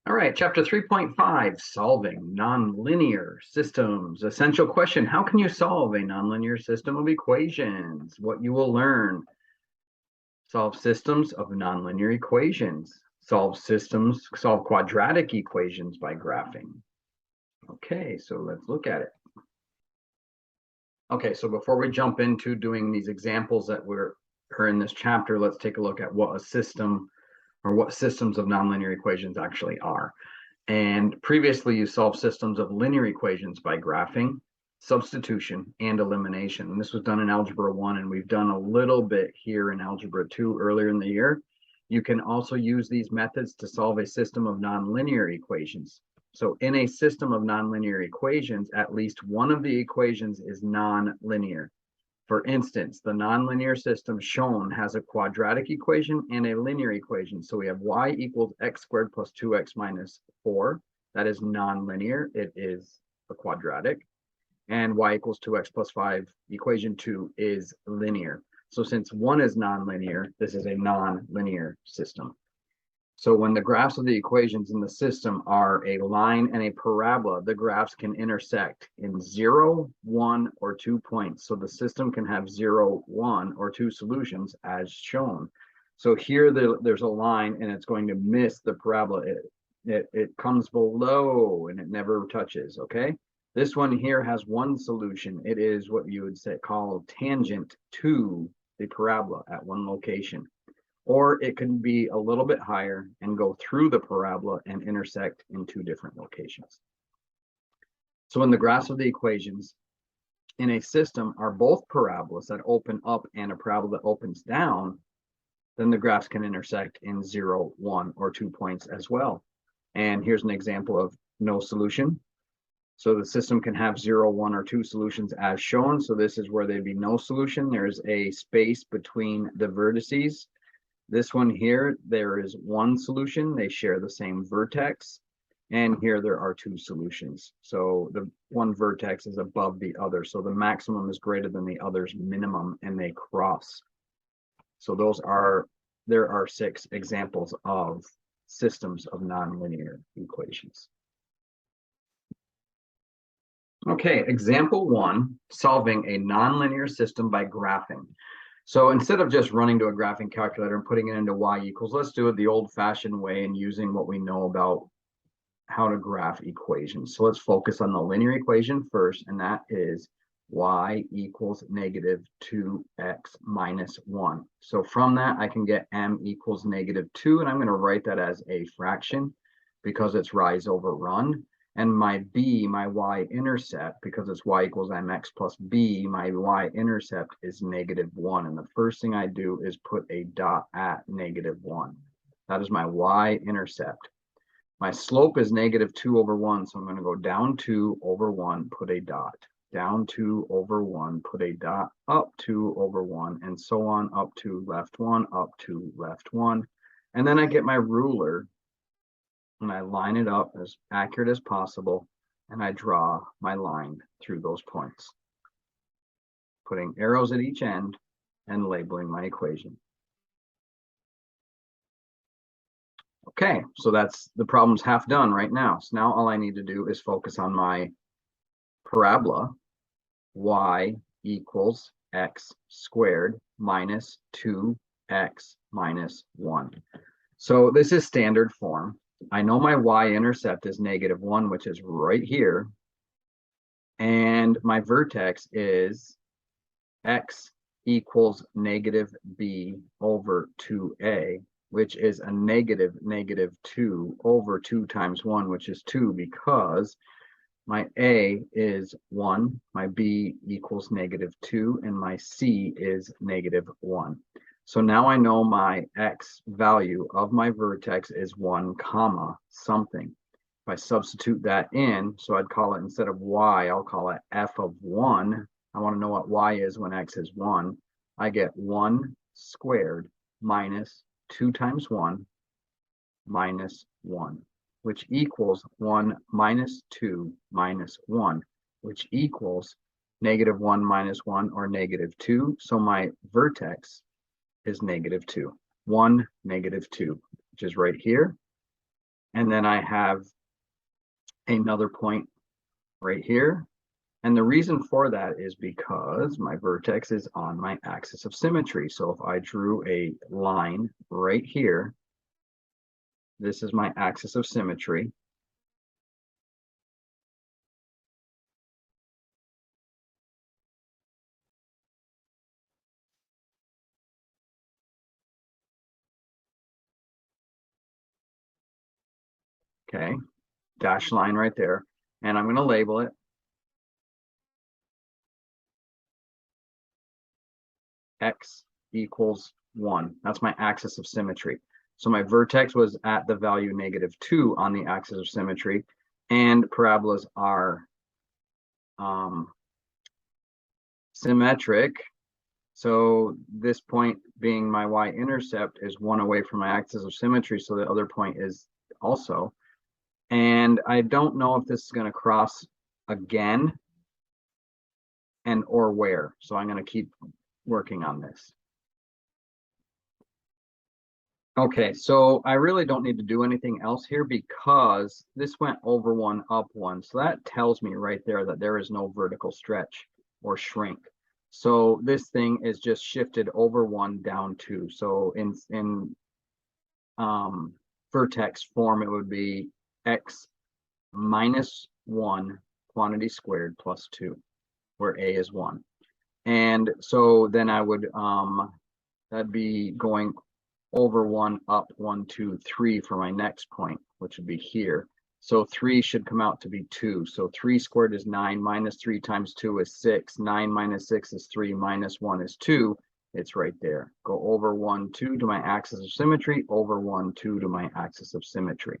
All right, chapter 3.5, solving nonlinear systems. Essential question, how can you solve a nonlinear system of equations? What you will learn, solve systems of nonlinear equations, solve quadratic equations by graphing. Okay, so let's look at it. Okay, so before we jump into doing these examples that are in this chapter, let's take a look at what a system or what systems of nonlinear equations actually are. And previously, you solved systems of linear equations by graphing, substitution, and elimination. And this was done in Algebra 1, and we've done a little bit here in Algebra 2 earlier in the year. You can also use these methods to solve a system of nonlinear equations. So in a system of nonlinear equations, at least one of the equations is nonlinear. For instance, the nonlinear system shown has a quadratic equation and a linear equation. So we have y equals x squared plus 2x minus 4. That is nonlinear. It is a quadratic. And y equals 2x plus 5, equation 2, is linear. So since one is nonlinear, this is a nonlinear system. So when the graphs of the equations in the system are a line and a parabola, the graphs can intersect in 0, 1, or 2 points. So the system can have 0, 1, or 2 solutions as shown. So here there's a line and it's going to miss the parabola. It comes below and it never touches, okay? This one here has one solution. It is what you would say called tangent to the parabola at one location. Or it can be a little bit higher and go through the parabola and intersect in two different locations. So in the graphs of the equations in a system are both parabolas that open up and a parabola that opens down, then the graphs can intersect in 0, 1, or 2 points as well. And here's an example of no solution. So the system can have 0, 1, or 2 solutions as shown. So this is where there'd be no solution. There's a space between the vertices. This one here, there is one solution. They share the same vertex. And here there are two solutions. So the one vertex is above the other. So the maximum is greater than the other's minimum and they cross. So there are 6 examples of systems of nonlinear equations. Okay, example 1, solving a nonlinear system by graphing. So instead of just running to a graphing calculator and putting it into y equals, let's do it the old-fashioned way and using what we know about how to graph equations. So let's focus on the linear equation first, and that is y equals negative 2x minus 1. So from that, I can get m equals negative 2, and I'm going to write that as a fraction because it's rise over run. And my b, my y-intercept, because it's y equals mx plus b, my y-intercept is negative 1. And the first thing I do is put a dot at negative 1. That is my y-intercept. My slope is negative 2 over 1, so I'm going to go down 2 over 1, put a dot. Down 2 over 1, put a dot, up 2 over 1, and so on, up to left 1, up to left 1. And then I get my ruler, and I line it up as accurate as possible, and I draw my line through those points, putting arrows at each end and labeling my equation. Okay, so that's the problem's half done right now. So now all I need to do is focus on my parabola, y equals x squared minus 2x minus 1. So this is standard form. I know my y-intercept is negative 1, which is right here. And my vertex is x equals negative b over 2a, which is a negative 2 over 2 times 1, which is 2, because my a is 1, my b equals negative 2, and my c is negative 1. So now I know my x value of my vertex is 1 comma something. If I substitute that in, so I'd call it, instead of y, I'll call it f of 1. I want to know what y is when x is 1. I get 1 squared minus 2 times 1 minus 1, which equals 1 minus 2 minus 1, which equals negative 1 minus 1, or negative 2. So my vertex is negative 2. 1, negative 2, which is right here. And then I have another point right here. And the reason for that is because my vertex is on my axis of symmetry. So if I drew a line right here, this is my axis of symmetry. Okay, dashed line right there. And I'm going to label it x equals 1. That's my axis of symmetry. So my vertex was at the value -2 on the axis of symmetry, and parabolas are symmetric. So this point being my y-intercept is 1 away from my axis of symmetry, so the other point is also. And I don't know if this is going to cross again and or where. So I'm going to keep working on this. Okay, so I really don't need to do anything else here because this went over 1, up 1. So that tells me right there that there is no vertical stretch or shrink. So this thing is just shifted over 1, down 2. So in vertex form, it would be x minus 1 quantity squared plus 2, where a is 1. And so then I would, that'd be going over 1, up 1, 2, 3 for my next point, which would be here. So 3 should come out to be 2. So 3 squared is 9, minus 3 times 2 is 6. 9 minus 6 is 3, minus 1 is 2. It's right there. Go over 1, 2 to my axis of symmetry, over 1, 2 to my axis of symmetry.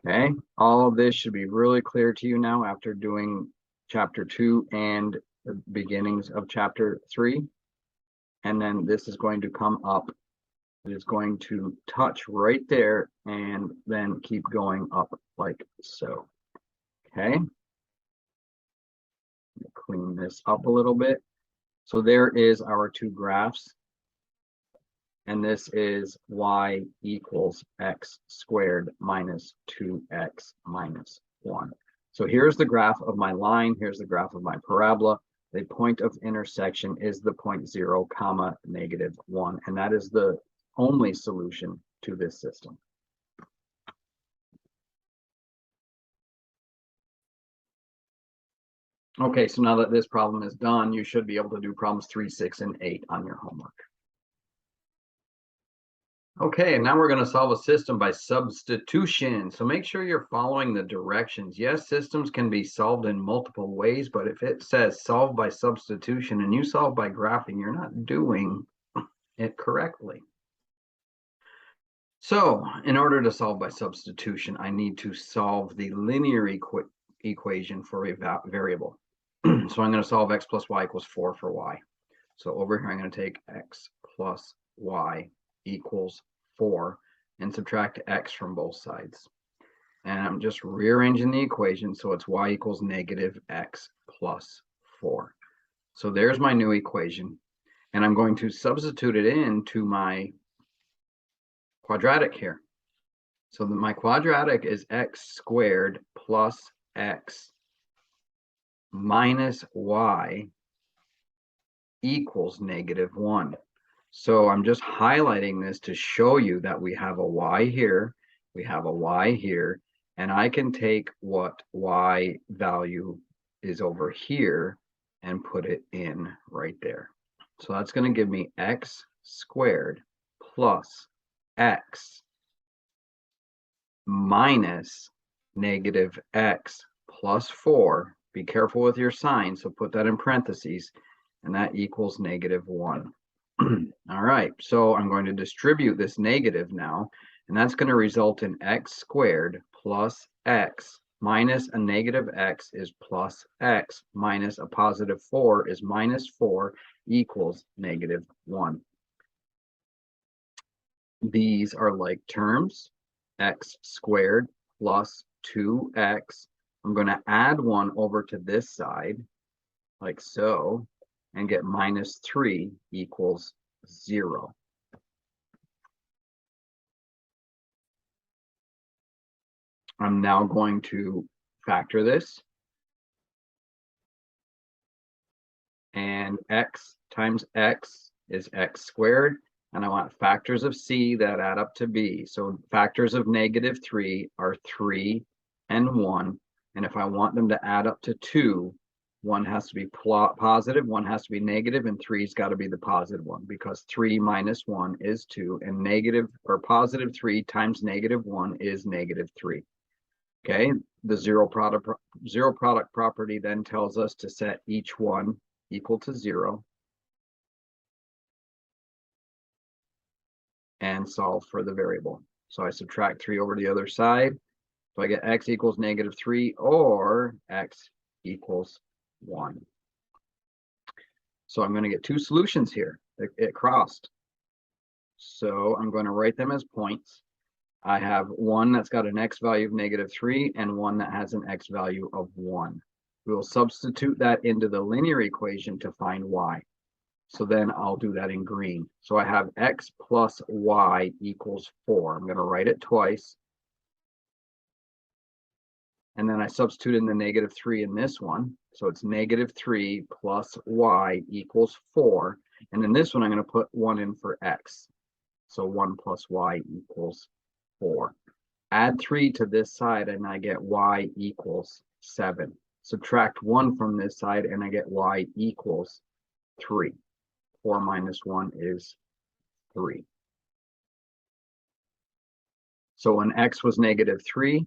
Okay, all of this should be really clear to you now after doing chapter 2 and the beginnings of chapter 3. And then this is going to come up. It is going to touch right there and then keep going up like so. Okay, clean this up a little bit. So there is our two graphs. And this is y equals x squared minus 2x minus 1. So here's the graph of my line. Here's the graph of my parabola. The point of intersection is the point 0, comma, -1. And that is the only solution to this system. Okay, so now that this problem is done, you should be able to do problems 3, 6, and 8 on your homework. Okay, and now we're going to solve a system by substitution. So make sure you're following the directions. Yes, systems can be solved in multiple ways, but if it says solve by substitution and you solve by graphing, you're not doing it correctly. So in order to solve by substitution, I need to solve the linear equation for a variable. So I'm going to solve x plus y equals 4 for y. So over here, I'm going to take x plus y equals 4 and subtract x from both sides. And I'm just rearranging the equation so it's y equals -x plus 4. So there's my new equation. And I'm going to substitute it into my quadratic here. So that my quadratic is x squared plus x minus y equals -1. So I'm just highlighting this to show you that we have a y here, we have a y here, and I can take what y value is over here and put it in right there. So that's going to give me x squared plus x minus -x plus 4. Be careful with your sign, so put that in parentheses, and that equals -1. All right, so I'm going to distribute this negative now, and that's going to result in x squared plus x minus a -x is plus x minus a positive 4 is -4 equals -1. These are like terms, x squared plus 2x. I'm going to add 1 over to this side, like so, and get -3 equals 0. I'm now going to factor this. And x times x is x squared. And I want factors of c that add up to b. So factors of -3 are 3 and 1. And if I want them to add up to 2, one has to be positive, one has to be negative, and three's got to be the positive one, because 3 minus 1 is 2, and negative or positive 3 times -1 is -3. Okay, the zero product property then tells us to set each one equal to 0 and solve for the variable. So I subtract 3 over the other side. So I get x equals -3 or x equals 1. So I'm going to get two solutions here. It crossed. So I'm going to write them as points. I have one that's got an x value of -3 and one that has an x value of 1. We'll substitute that into the linear equation to find y. So then I'll do that in green. So I have x plus y equals 4. I'm going to write it twice. And then I substitute in the -3 in this one. So it's -3 plus y equals 4. And in this one, I'm going to put 1 in for x. So 1 plus y equals 4. Add 3 to this side and I get y equals 7. Subtract 1 from this side and I get y equals 3. 4 minus 1 is 3. So when x was -3,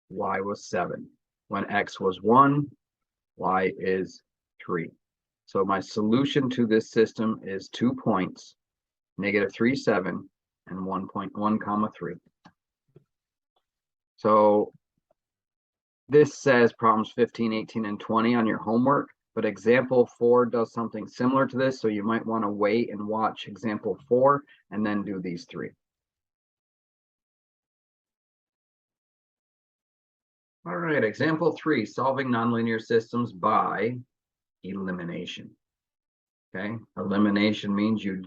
y was 7. When x was 1, y is 3. So my solution to this system is 2 points, -3, 7, and 1.1, 3. So this says problems 15, 18, and 20 on your homework, but example 4 does something similar to this, so you might want to wait and watch example 4 and then do these 3. All right, example 3, solving nonlinear systems by elimination. Okay, elimination means you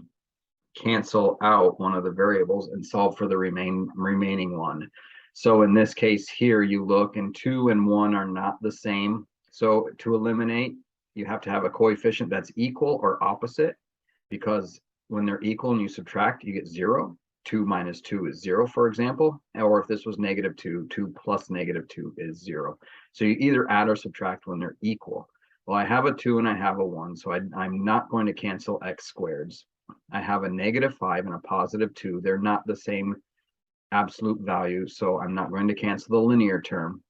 cancel out one of the variables and solve for the remaining one. So in this case here, you look and 2 and 1 are not the same. So to eliminate, you have to have a coefficient that's equal or opposite, because when they're equal and you subtract, you get 0. 2 minus 2 is 0, for example. Or if this was -2, 2 plus -2 is 0. So you either add or subtract when they're equal. Well, I have a 2 and I have a 1, so I'm not going to cancel x squareds. I have a -5 and a +2. They're not the same absolute value, so I'm not going to cancel the linear term.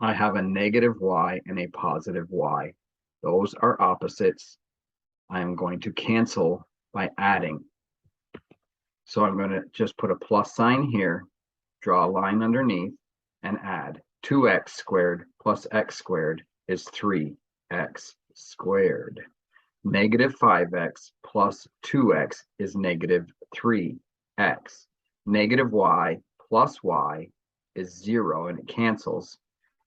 I have a -y and a +y. Those are opposites. I'm going to cancel by adding. So I'm going to just put a plus sign here, draw a line underneath, and add. 2x squared plus x squared is 3x squared. -5x plus 2x is -3x. -y plus y is 0 and it cancels.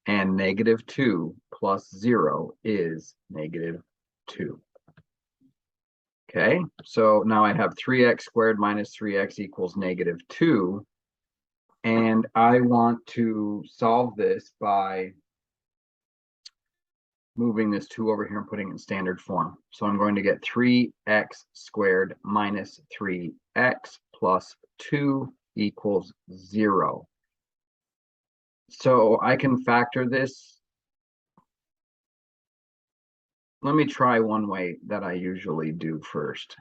And -2 plus 0 is -2. Okay, so now I have 3x squared minus 3x equals -2. And I want to solve this by moving this 2 over here and putting it in standard form. So I'm going to get 3x squared minus 3x plus 2 equals 0. So I can factor this. Let me try one way that I usually do first.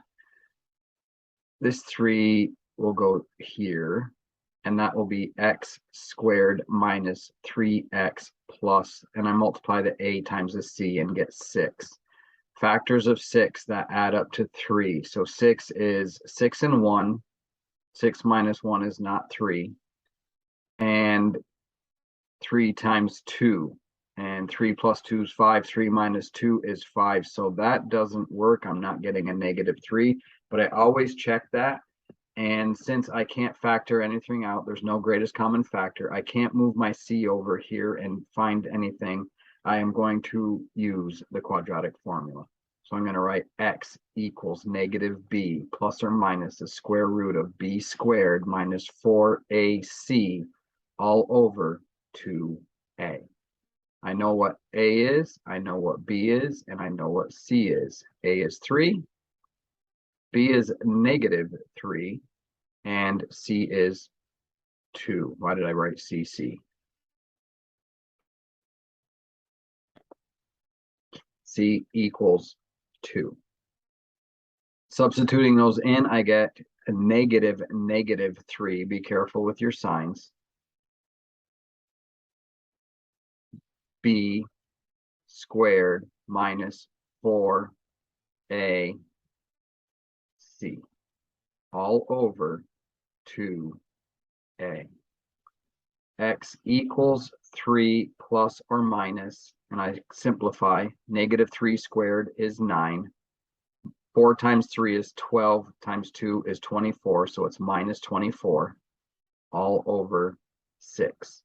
This 3 will go here, and that will be x squared minus 3x plus, and I multiply the a times the c and get 6. Factors of 6 that add up to 3. So 6 is 6 and 1. 6 minus 1 is not 3. And 3 times 2. And 3 plus 2 is 5. 3 minus 2 is 5. So that doesn't work. I'm not getting a -3, but I always check that. And since I can't factor anything out, there's no greatest common factor. I can't move my c over here and find anything. I am going to use the quadratic formula. So I'm going to write x equals -b plus or minus the square root of b squared minus 4ac all over 2a. I know what a is, I know what b is, and I know what c is. A is 3, b is -3, and c is 2. Why did I write cc? C equals 2. Substituting those in, I get a -3. Be careful with your signs. B squared minus 4ac all over 2a. X equals 3 plus or minus, and I simplify, -3 squared is 9. 4 times 3 is 12, times 2 is 24, so it's -24 all over 6.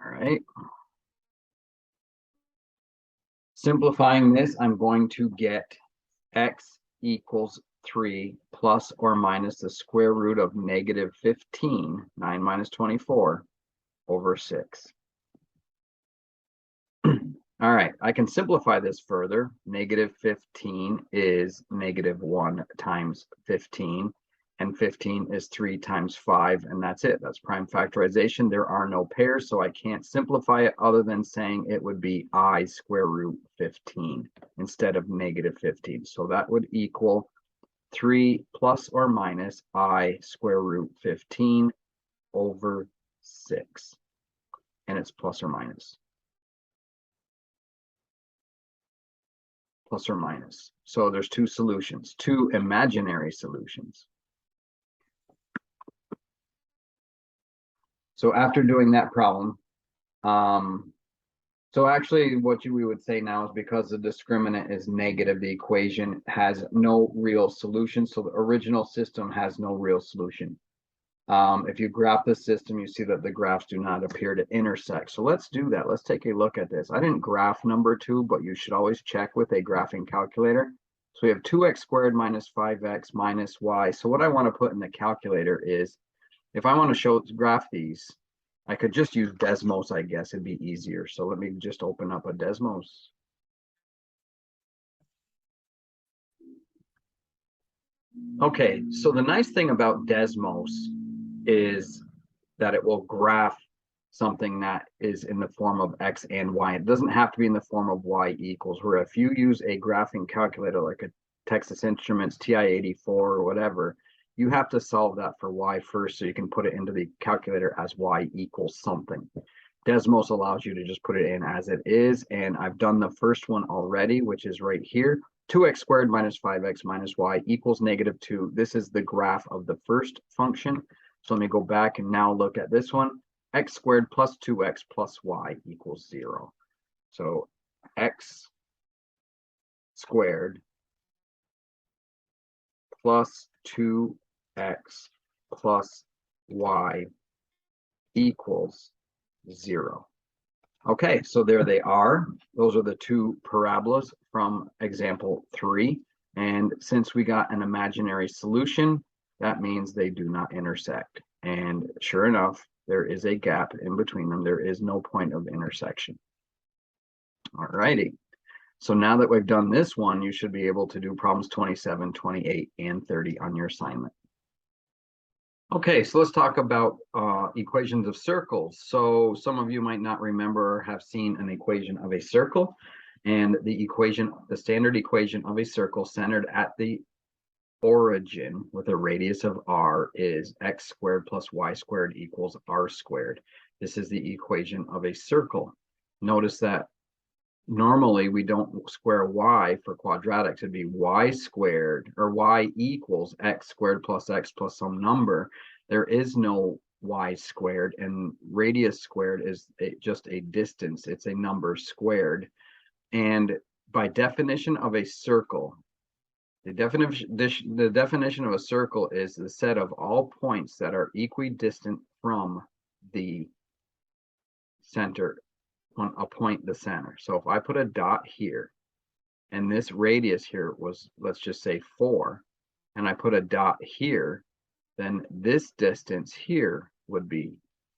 All right. Simplifying this, I'm going to get x equals 3 plus or minus the square root of -15, 9 minus 24, over 6. All right, I can simplify this further. -15 is -1 times 15, and 15 is 3 times 5, and that's it. That's prime factorization. There are no pairs, so I can't simplify it other than saying it would be I square root 15 instead of -15. So that would equal 3 plus or minus I square root 15 over 6, and it's plus or minus. Plus or minus. So there's two solutions, two imaginary solutions. So after doing that problem, so actually what we would say now is because the discriminant is negative, the equation has no real solution. So the original system has no real solution. If you graph the system, you see that the graphs do not appear to intersect. So let's do that. Let's take a look at this. I didn't graph number 2, but you should always check with a graphing calculator. So we have 2x squared minus 5x minus y. So what I want to put in the calculator is, if I want to graph these, I could just use Desmos, I guess. It'd be easier. So let me just open up a Desmos. Okay, so the nice thing about Desmos is that it will graph something that is in the form of x and y. It doesn't have to be in the form of y equals, where if you use a graphing calculator like a Texas Instruments TI-84 or whatever, you have to solve that for y first so you can put it into the calculator as y equals something. Desmos allows you to just put it in as it is, and I've done the first one already, which is right here. 2x squared minus 5x minus y equals -2. This is the graph of the first function. So let me go back and now look at this one. X squared plus 2x plus y equals 0. So x squared plus 2x plus y equals 0. Okay, so there they are. Those are the two parabolas from example 3. And since we got an imaginary solution, that means they do not intersect. And sure enough, there is a gap in between them. There is no point of intersection. All righty. So now that we've done this one, you should be able to do problems 27, 28, and 30 on your assignment. Okay, so let's talk about equations of circles. So some of you might not remember or have seen an equation of a circle, and the standard equation of a circle centered at the origin with a radius of r is x squared plus y squared equals r squared. This is the equation of a circle. Notice that normally we don't square y for quadratics. It'd be y squared, or y equals x squared plus some number. There is no y squared, and radius squared is just a distance. It's a number squared. And by definition of a circle, the definition of a circle is the set of all points that are equidistant from the center, on a point the center. So if I put a dot here, and this radius here was, let's just say 4, and I put a dot here, then this distance here would be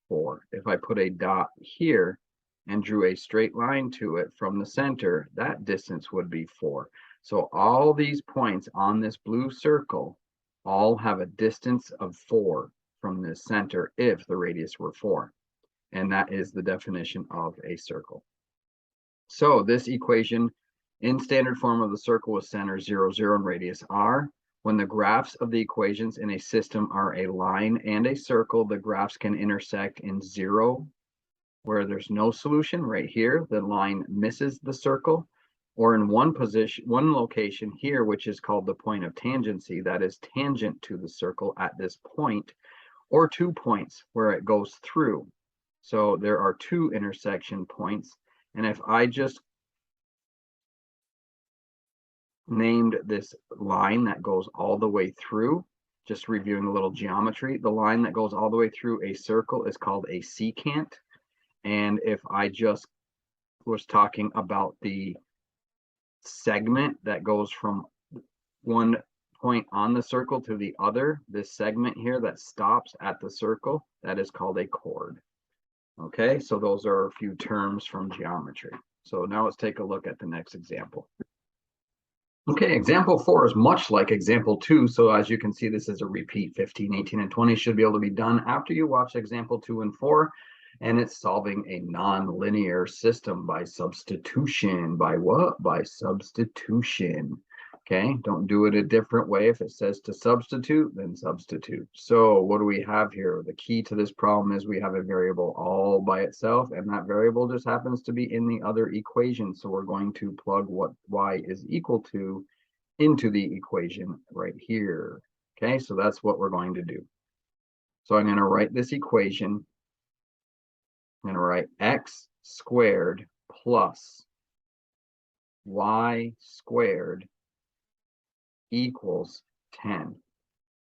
4. If I put a dot here and drew a straight line to it from the center, that distance would be 4. So all these points on this blue circle all have a distance of 4 from this center if the radius were 4. And that is the definition of a circle. So this equation in standard form of the circle with center 0, 0, and radius r. When the graphs of the equations in a system are a line and a circle, the graphs can intersect in 0, where there's no solution. Right here, the line misses the circle, or in one location here, which is called the point of tangency, that is tangent to the circle at this point, or 2 points where it goes through. So there are 2 intersection points, and if I just named this line that goes all the way through, just reviewing a little geometry, the line that goes all the way through a circle is called a secant. And if I just was talking about the segment that goes from one point on the circle to the other, this segment here that stops at the circle, that is called a chord. Okay, so those are a few terms from geometry. So now let's take a look at the next example. Okay, example 4 is much like example 2. So as you can see, this is a repeat. 15, 18, and 20 should be able to be done after you watch example 2 and 4. And it's solving a nonlinear system by substitution. By what? By substitution. Okay, don't do it a different way. If it says to substitute, then substitute. So what do we have here? The key to this problem is we have a variable all by itself, and that variable just happens to be in the other equation. So we're going to plug what y is equal to into the equation right here. Okay, so that's what we're going to do. So I'm going to write this equation. I'm going to write x squared plus y squared equals 10.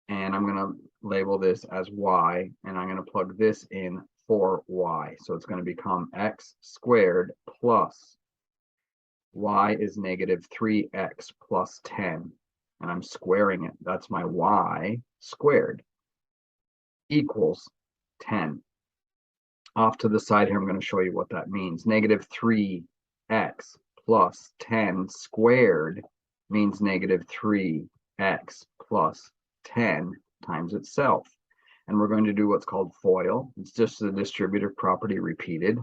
And I'm going to label this as y, and I'm going to plug this in for y. So it's going to become x squared plus y is negative 3x plus 10. And I'm squaring it. That's my y squared equals 10. Off to the side here, I'm going to show you what that means. Negative 3x plus 10 squared means negative 3x plus 10 times itself. And we're going to do what's called FOIL. It's just the distributive property repeated.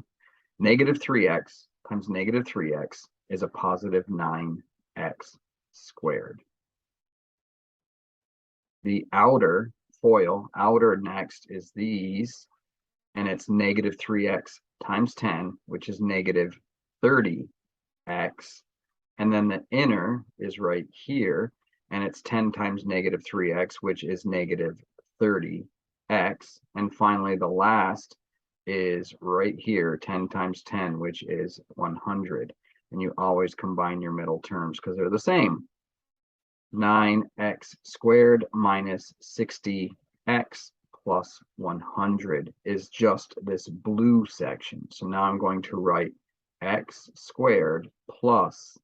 Negative 3x times negative 3x is a positive 9x squared. The outer FOIL, outer next is these, and it's negative 3x times 10, which is negative 30x. And then the inner is right here, and it's 10 times negative 3x, which is negative 30x. And finally, the last is right here, 10 times 10, which is 100. And you always combine your middle terms because they're the same. 9x squared minus 60x plus 100 is just this blue section. So now I'm going to write x squared plus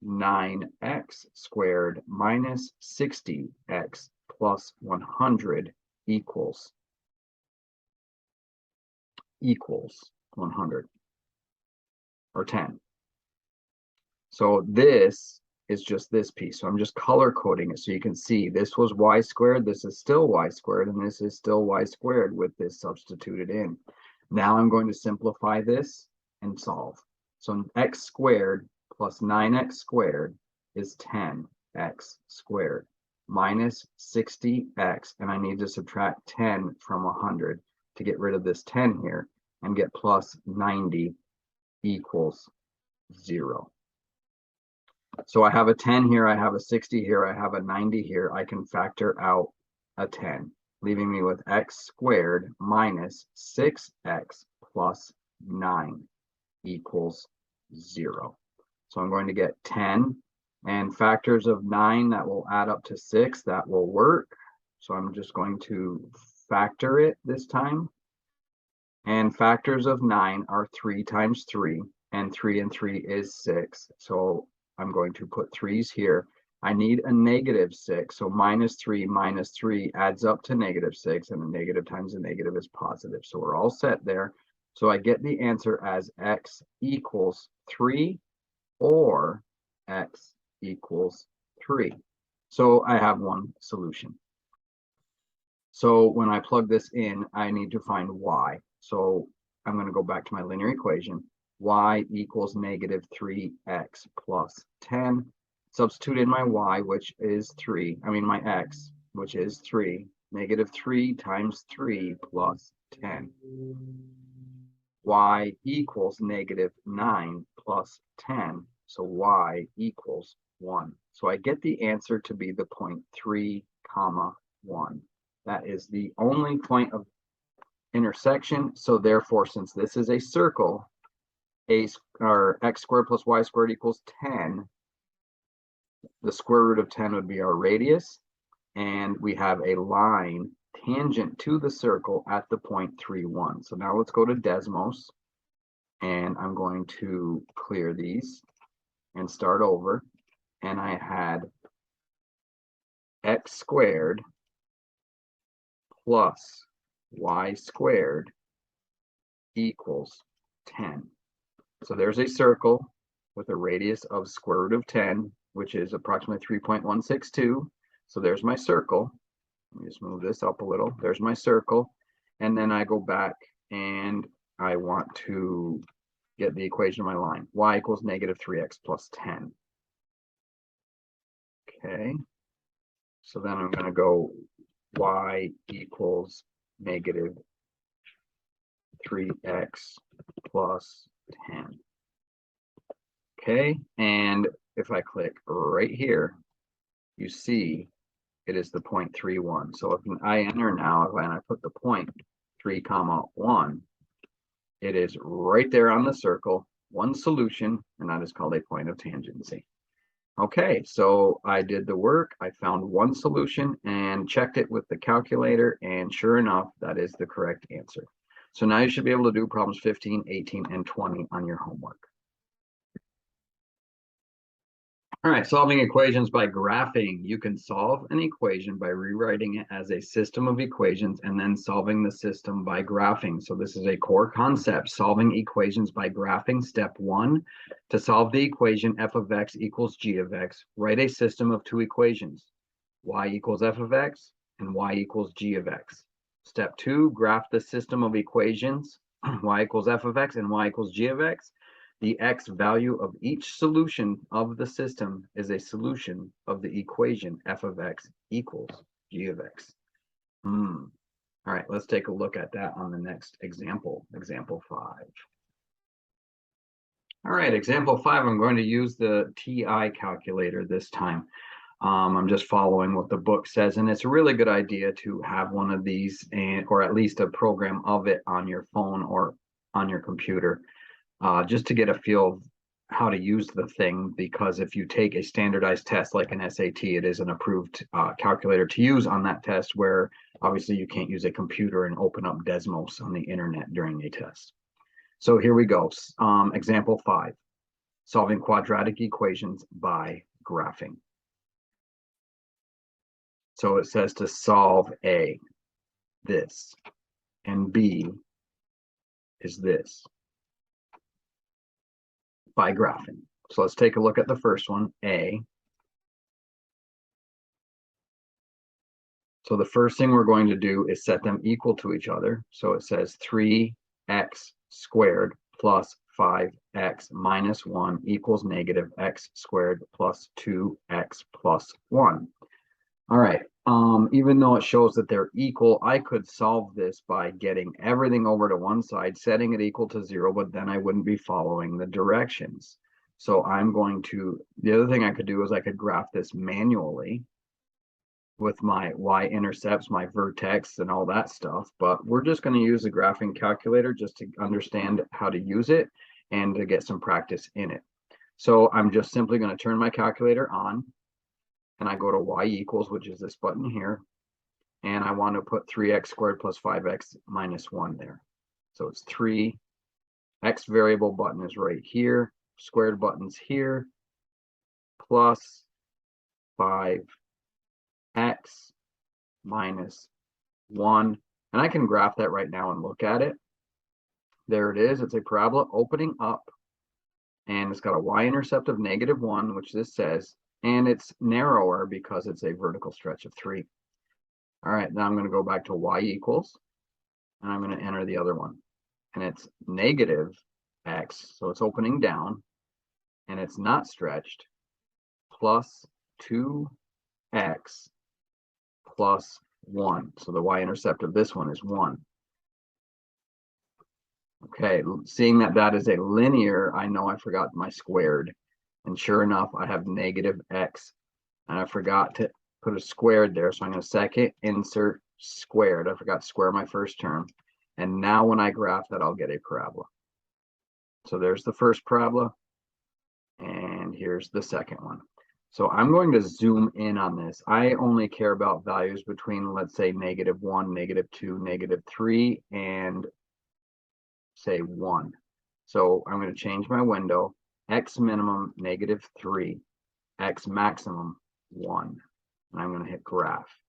9x squared minus 60x plus 100 equals 100 or 10. So this is just this piece. So I'm just color coding it so you can see this was y squared, this is still y squared, and this is still y squared with this substituted in. Now I'm going to simplify this and solve. So x squared plus 9x squared is 10x squared minus 60x, and I need to subtract 10 from 100 to get rid of this 10 here and get plus 90 equals 0. So I have a 10 here, I have a 60 here, I have a 90 here. I can factor out a 10, leaving me with x squared minus 6x plus 9 equals 0. So I'm going to get 10 and factors of 9 that will add up to 6. That will work. So I'm just going to factor it this time. And factors of 9 are 3 times 3, and 3 and 3 is 6. So I'm going to put 3's here, I need a -6, so -3 adds up to -6, and a negative times a negative is positive. So we're all set there. So I get the answer as x equals 3 or x equals 3. So I have one solution. So when I plug this in, I need to find y. So I'm going to go back to my linear equation. Y equals -3x plus 10. Substitute in my y, which is 3. I mean my x, which is 3. -3 times 3 plus 10. Y equals -9 plus 10. So y equals 1. So I get the answer to be the point 3, 1. That is the only point of intersection. So therefore, since this is a circle, or x squared plus y squared equals 10. The square root of 10 would be our radius. And we have a line tangent to the circle at the point 3, 1. So now let's go to Desmos. And I'm going to clear these and start over. And I had x squared plus y squared equals 10. So there's a circle with a radius of square root of 10, which is approximately 3.162. So there's my circle. Let me just move this up a little. There's my circle. And then I go back and I want to get the equation of my line. Y equals -3x plus 10. Okay. So then I'm going to go y equals -3x plus 10. Okay, and if I click right here, you see it is the point 3, 1. So if I enter now, and I put the point 3, 1, it is right there on the circle, one solution, and that is called a point of tangency. Okay, so I did the work. I found one solution and checked it with the calculator, and sure enough, that is the correct answer. So now you should be able to do problems 15, 18, and 20 on your homework. All right, solving equations by graphing. You can solve an equation by rewriting it as a system of equations and then solving the system by graphing. So this is a core concept, solving equations by graphing. Step 1, to solve the equation f of x equals g of x, write a system of two equations, y equals f of x and y equals g of x. Step 2, graph the system of equations, y equals f of x and y equals g of x. The x value of each solution of the system is a solution of the equation f of x equals g of x. All right, let's take a look at that on the next example, example 5. All right, example 5, I'm going to use the TI calculator this time. I'm just following what the book says, and it's a really good idea to have one of these, or at least a program of it on your phone or on your computer. Just to get a feel of how to use the thing, because if you take a standardized test like an SAT, it is an approved calculator to use on that test, where obviously you can't use a computer and open up Desmos on the internet during a test. So here we go. Example 5, solving quadratic equations by graphing. So it says to solve A, this, and B is this, by graphing. So let's take a look at the first one, A. So the first thing we're going to do is set them equal to each other. So it says 3x squared plus 5x minus 1 equals -x squared plus 2x plus 1. All right, even though it shows that they're equal, I could solve this by getting everything over to one side, setting it equal to 0, but then I wouldn't be following the directions. So I'm going to, the other thing I could do is I could graph this manually with my y-intercepts, my vertex, and all that stuff. But we're just going to use the graphing calculator just to understand how to use it and to get some practice in it. So I'm just simply going to turn my calculator on, and I go to y equals, which is this button here, and I want to put 3x squared plus 5x minus 1 there. So it's 3, x variable button is right here, squared button's here, plus 5x minus 1. And I can graph that right now and look at it. There it is. It's a parabola opening up, and it's got a y-intercept of -1, which this says, and it's narrower because it's a vertical stretch of 3. All right, now I'm going to go back to y equals, and I'm going to enter the other one. And it's negative x, so it's opening down, and it's not stretched, plus 2x plus 1. So the y-intercept of this one is 1. Okay, seeing that that is a linear, I know I forgot my squared. And sure enough, I have negative x. And I forgot to put a squared there. So I'm going to second insert squared. I forgot to square my first term. And now when I graph that, I'll get a parabola. So there's the first parabola. And here's the second one. So I'm going to zoom in on this. I only care about values between, let's say, -1, -2, -3, and say 1. So I'm going to change my window. X minimum -3, X maximum 1. And I'm going to hit graph.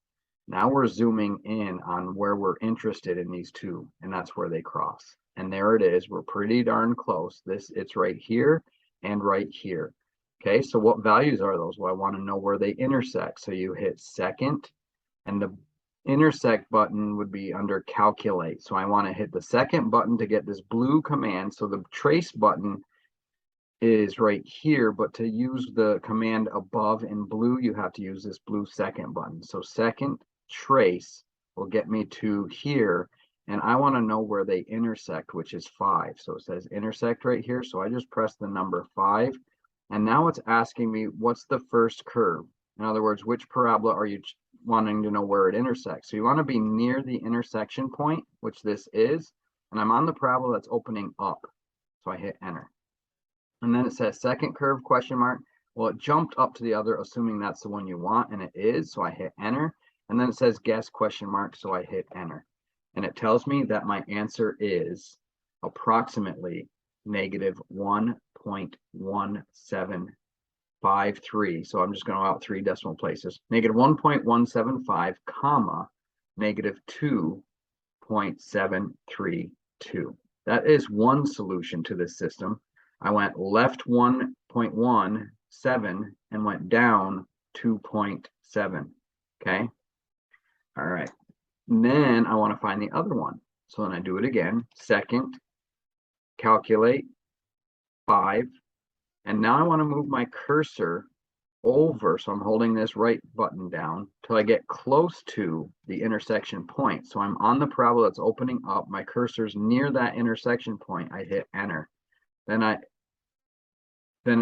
Now we're zooming in on where we're interested in these two, and that's where they cross. And there it is. We're pretty darn close. It's right here and right here. Okay, so what values are those? Well, I want to know where they intersect. So you hit second, and the intersect button would be under calculate. So I want to hit the second button to get this blue command. So the trace button is right here, but to use the command above in blue, you have to use this blue second button. So second trace will get me to here, and I want to know where they intersect, which is 5. So it says intersect right here. So I just press the number 5, and now it's asking me what's the first curve. In other words, which parabola are you wanting to know where it intersects? So you want to be near the intersection point, which this is, and I'm on the parabola that's opening up. So I hit enter. And then it says second curve question mark. Well, it jumped up to the other, assuming that's the one you want, and it is. So I hit enter. And then it says guess question mark. So I hit enter. And it tells me that my answer is approximately -1.1753. So I'm just going to go out 3 decimal places. -1.175, comma, -2.732. That is one solution to this system. I went left 1.17 and went down 2.7. Okay. All right. And then I want to find the other one. So then I do it again. Second, calculate 5. And now I want to move my cursor over. So I'm holding this right button down till I get close to the intersection point. So I'm on the parabola that's opening up. My cursor's near that intersection point. I hit enter. Then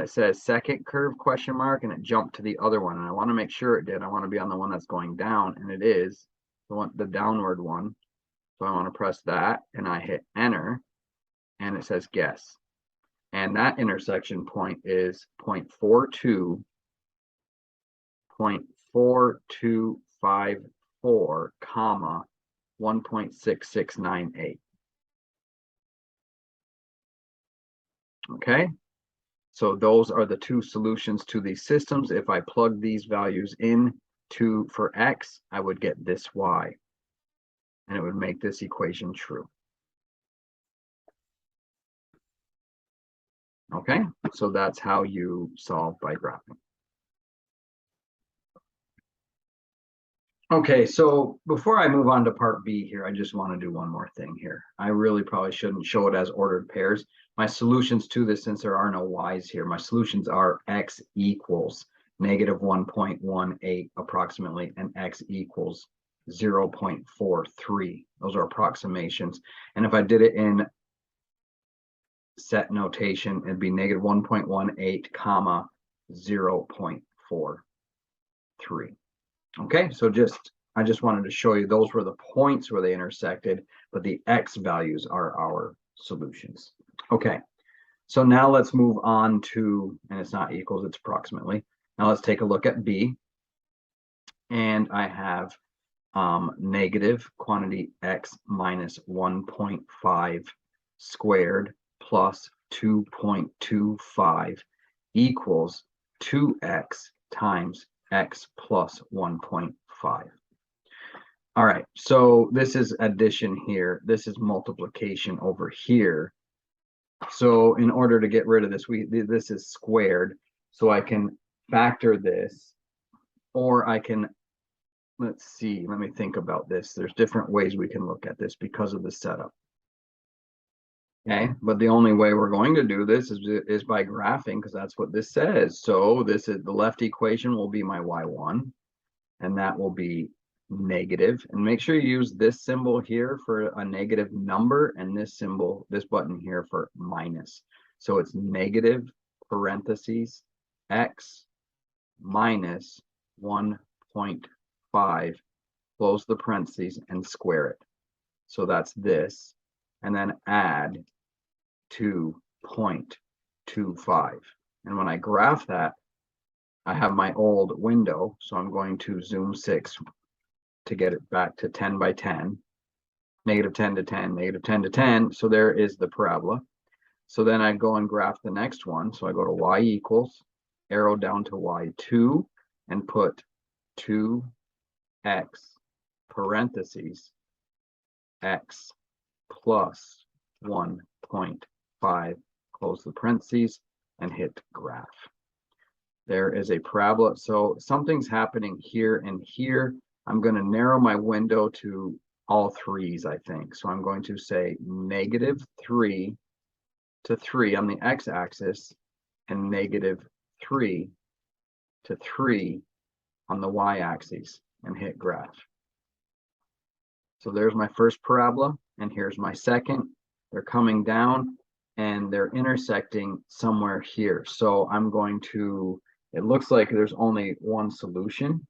it says second curve question mark, and it jumped to the other one. And I want to make sure it did. I want to be on the one that's going down, and it is the downward one. So I want to press that, and I hit enter, and it says guess. And that intersection point is 0.4254, comma 1.6698. Okay. So those are the two solutions to these systems. If I plug these values in for x, I would get this y, and it would make this equation true. Okay, so that's how you solve by graphing. Okay, so before I move on to part B here, I just want to do one more thing here. I really probably shouldn't show it as ordered pairs. My solutions to this, since there are no y's here, my solutions are x equals -1.18 approximately, and x equals 0.43. Those are approximations. And if I did it in set notation, it'd be -1.18, comma 0.43. Okay, so I just wanted to show you those were the points where they intersected, but the x values are our solutions. Okay, so now let's move on to, and it's not equals, it's approximately. Now let's take a look at B. And I have negative quantity x minus 1.5 squared plus 2.25 equals 2x times x plus 1.5. All right, so this is addition here. This is multiplication over here. So in order to get rid of this, this is squared. So I can factor this, or I can, let's see, let me think about this. There's different ways we can look at this because of the setup. Okay, but the only way we're going to do this is by graphing, because that's what this says. So this is the left equation will be my y1, and that will be negative. And make sure you use this symbol here for a negative number, and this symbol, this button here for minus. So it's negative parentheses x minus 1.5, close the parentheses and square it. So that's this, and then add 2.25. And when I graph that, I have my old window, so I'm going to zoom 6 to get it back to 10 by 10, negative 10 to 10, negative 10 to 10. So there is the parabola. So then I go and graph the next one. So I go to y equals, arrow down to y2, and put 2x parentheses x plus 1.5, close the parentheses, and hit graph. There is a parabola. So something's happening here and here. I'm going to narrow my window to all threes, I think. So I'm going to say negative 3 to 3 on the x-axis, and negative 3 to 3 on the y-axis, and hit graph. So there's my first parabola, and here's my second. They're coming down, and they're intersecting somewhere here. So I'm going to, it looks like there's only one solution.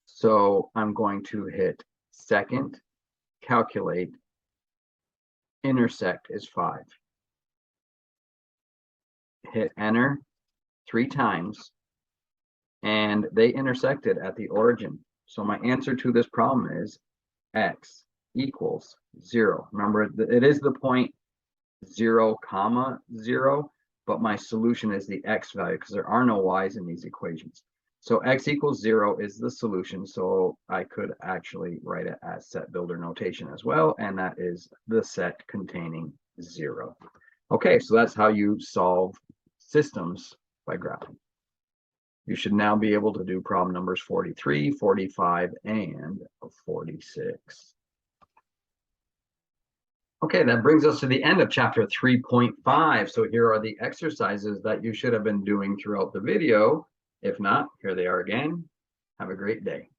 So I'm going to hit second, calculate, intersect is 5. Hit enter 3 times, and they intersected at the origin. So my answer to this problem is x equals 0. Remember, it is the point 0, 0, but my solution is the x value because there are no y's in these equations. So x equals 0 is the solution. So I could actually write it as set builder notation as well, and that is the set containing 0. Okay, so that's how you solve systems by graphing. You should now be able to do problem numbers 43, 45, and 46. Okay, that brings us to the end of chapter 3.5. So here are the exercises that you should have been doing throughout the video. If not, here they are again. Have a great day.